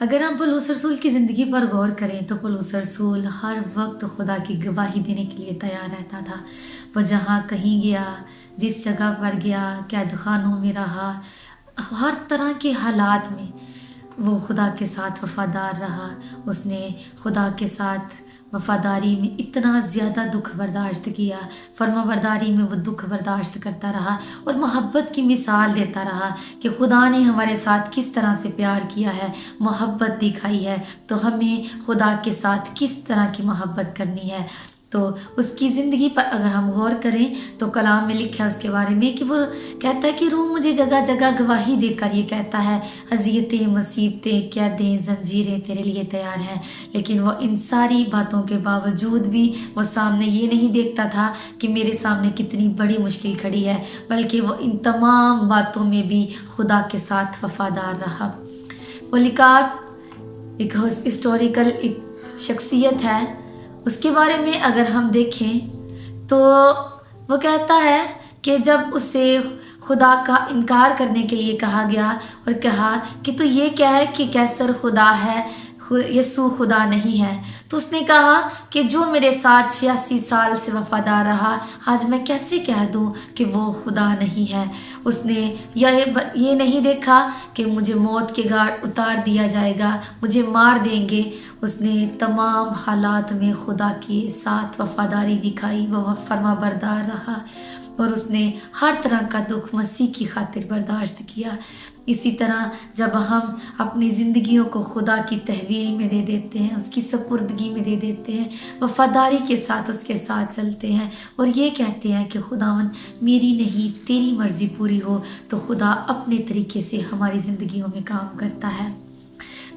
اگر ہم پولس رسول کی زندگی پر غور کریں تو پولس رسول ہر وقت خدا کی گواہی دینے کے لیے تیار رہتا تھا۔ وہ جہاں کہیں گیا، جس جگہ پر گیا، قید خانوں میں رہا، ہر طرح کے حالات میں وہ خدا کے ساتھ وفادار رہا۔ اس نے خدا کے ساتھ وفاداری میں اتنا زیادہ دکھ برداشت کیا، فرما برداری میں وہ دکھ برداشت کرتا رہا اور محبت کی مثال دیتا رہا کہ خدا نے ہمارے ساتھ کس طرح سے پیار کیا ہے، محبت دکھائی ہے، تو ہمیں خدا کے ساتھ کس طرح کی محبت کرنی ہے۔ تو اس کی زندگی پر اگر ہم غور کریں تو کلام میں لکھا ہے اس کے بارے میں کہ وہ کہتا ہے کہ روح مجھے جگہ جگہ گواہی دے کر یہ کہتا ہے، اذیتیں، مصیبتیں، قیدیں، زنجیریں تیرے لیے تیار ہیں۔ لیکن وہ ان ساری باتوں کے باوجود بھی وہ سامنے یہ نہیں دیکھتا تھا کہ میرے سامنے کتنی بڑی مشکل کھڑی ہے، بلکہ وہ ان تمام باتوں میں بھی خدا کے ساتھ وفادار رہا۔ پولیکارپ ایک ہسٹوریکل ایک شخصیت ہے، اس کے بارے میں اگر ہم دیکھیں تو وہ کہتا ہے کہ جب اسے خدا کا انکار کرنے کے لیے کہا گیا اور کہا کہ تو یہ کیا ہے کہ کیسر خدا ہے، یسوع خدا نہیں ہے، تو اس نے کہا کہ جو میرے ساتھ 86 سال سے وفادار رہا، آج میں کیسے کہہ دوں کہ وہ خدا نہیں ہے۔ اس نے یہ نہیں دیکھا کہ مجھے موت کے گھاٹ اتار دیا جائے گا، مجھے مار دیں گے۔ اس نے تمام حالات میں خدا کے ساتھ وفاداری دکھائی، وہ فرما بردار رہا اور اس نے ہر طرح کا دکھ مسیح کی خاطر برداشت کیا۔ اسی طرح جب ہم اپنی زندگیوں کو خدا کی تحویل میں دے دیتے ہیں، اس کی سپردگی میں دے دیتے ہیں، وفاداری کے ساتھ اس کے ساتھ چلتے ہیں اور یہ کہتے ہیں کہ خداوند میری نہیں تیری مرضی پوری ہو، تو خدا اپنے طریقے سے ہماری زندگیوں میں کام کرتا ہے۔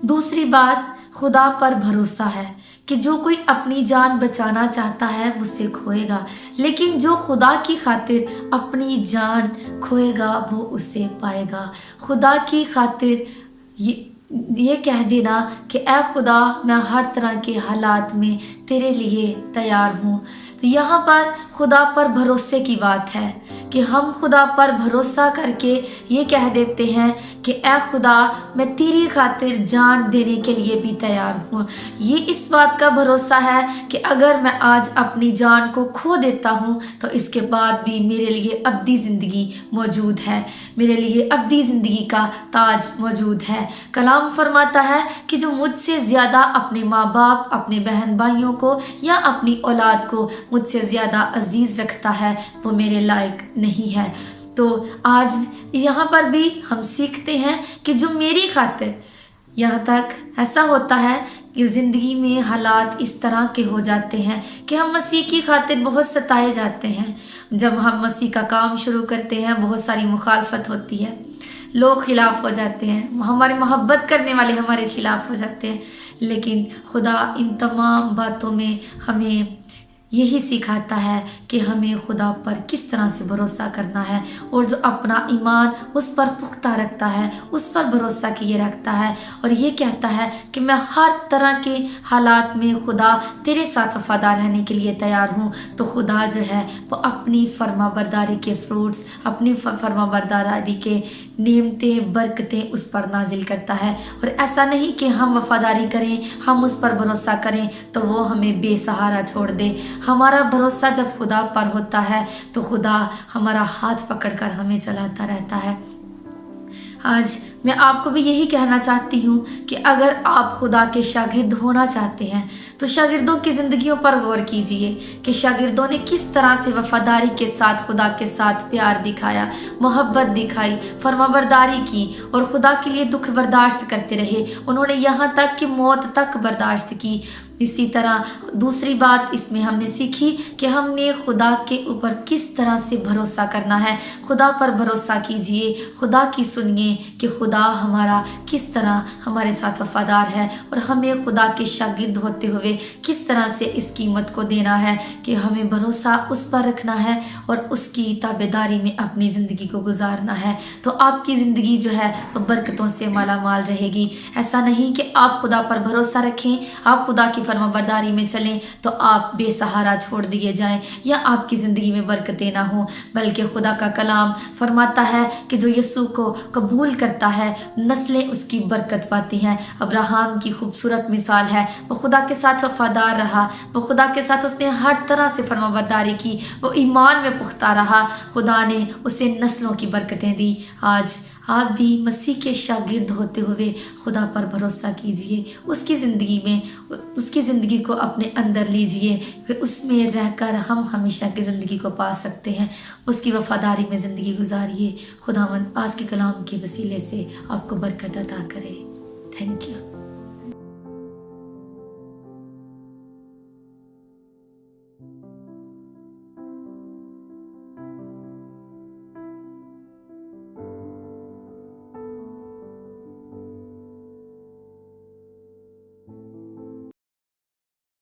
دوسری بات خدا پر بھروسہ ہے کہ جو کوئی اپنی جان بچانا چاہتا ہے وہ اسے کھوئے گا، لیکن جو خدا کی خاطر اپنی جان کھوئے گا وہ اسے پائے گا۔ خدا کی خاطر یہ کہہ دینا کہ اے خدا میں ہر طرح کے حالات میں تیرے لیے تیار ہوں، تو یہاں پر خدا پر بھروسے کی بات ہے کہ ہم خدا پر بھروسہ کر کے یہ کہہ دیتے ہیں کہ اے خدا میں تیری خاطر جان دینے کے لیے بھی تیار ہوں۔ یہ اس بات کا بھروسہ ہے کہ اگر میں آج اپنی جان کو کھو دیتا ہوں تو اس کے بعد بھی میرے لیے ابدی زندگی موجود ہے، میرے لیے ابدی زندگی کا تاج موجود ہے۔ کلام فرماتا ہے کہ جو مجھ سے زیادہ اپنے ماں باپ، اپنے بہن بھائیوں کو یا اپنی اولاد کو مجھ سے زیادہ عزیز رکھتا ہے وہ میرے لائق نہیں ہے۔ تو آج یہاں پر بھی ہم سیکھتے ہیں کہ جو میری خاطر، یہاں تک ایسا ہوتا ہے کہ زندگی میں حالات اس طرح کے ہو جاتے ہیں کہ ہم مسیح کی خاطر بہت ستائے جاتے ہیں۔ جب ہم مسیح کا کام شروع کرتے ہیں بہت ساری مخالفت ہوتی ہے، لوگ خلاف ہو جاتے ہیں، ہمارے محبت کرنے والے ہمارے خلاف ہو جاتے ہیں، لیکن خدا ان تمام باتوں میں ہمیں یہی سکھاتا ہے کہ ہمیں خدا پر کس طرح سے بھروسہ کرنا ہے، اور جو اپنا ایمان اس پر پختہ رکھتا ہے، اس پر بھروسہ کیے رکھتا ہے اور یہ کہتا ہے کہ میں ہر طرح کے حالات میں خدا تیرے ساتھ وفادار رہنے کے لیے تیار ہوں، تو خدا جو ہے وہ اپنی فرما برداری کے فروٹس، اپنی فرما برداری کے نعمتیں، برکتیں اس پر نازل کرتا ہے۔ اور ایسا نہیں کہ ہم وفاداری کریں، ہم اس پر بھروسہ کریں تو وہ ہمیں بے سہارا چھوڑ دے۔ ہمارا بھروسہ جب خدا پر ہوتا ہے تو خدا ہمارا ہاتھ پکڑ کر ہمیں چلاتا رہتا ہے۔ آج میں آپ کو بھی یہی کہنا چاہتی ہوں کہ اگر آپ خدا کے شاگرد ہونا چاہتے ہیں تو شاگردوں کی زندگیوں پر غور کیجئے کہ شاگردوں نے کس طرح سے وفاداری کے ساتھ خدا کے ساتھ پیار دکھایا، محبت دکھائی، فرمانبرداری کی اور خدا کے لیے دکھ برداشت کرتے رہے۔ انہوں نے یہاں تک کہ موت تک برداشت کی۔ اسی طرح دوسری بات اس میں ہم نے سیکھی کہ ہم نے خدا کے اوپر کس طرح سے بھروسہ کرنا ہے۔ خدا پر بھروسہ کیجئے، خدا کی سنیے کہ خدا ہمارا کس طرح ہمارے ساتھ وفادار ہے اور ہمیں خدا کے شاگرد ہوتے ہوئے کس طرح سے اس قیمت کو دینا ہے کہ ہمیں بھروسہ اس پر رکھنا ہے اور اس کی تابعداری میں اپنی زندگی کو گزارنا ہے، تو آپ کی زندگی جو ہے وہ برکتوں سے مالا مال رہے گی۔ ایسا نہیں کہ آپ خدا پر بھروسہ رکھیں، آپ خدا کی کی فرمانبرداری میں چلیں تو آپ بے سہارا چھوڑ دیے جائیں یا آپ کی زندگی میں برکتیں نہ ہوں، بلکہ خدا کا کلام فرماتا ہے کہ جو یسوع کو قبول کرتا ہے نسلیں اس کی برکت پاتی ہیں۔ ابراہیم کی خوبصورت مثال ہے، وہ خدا کے ساتھ وفادار رہا، وہ خدا کے ساتھ اس نے ہر طرح سے فرمانبرداری کی، وہ ایمان میں پختہ رہا، خدا نے اسے نسلوں کی برکتیں دی۔ آج آپ بھی مسیح کے شاگرد ہوتے ہوئے خدا پر بھروسہ کیجئے، اس کی زندگی میں اس کی زندگی کو اپنے اندر لیجئے کہ اس میں رہ کر ہم ہمیشہ کی زندگی کو پا سکتے ہیں۔ اس کی وفاداری میں زندگی گزاریے۔ خداوند آج کے کلام کے وسیلے سے آپ کو برکت عطا کرے۔ Thank you.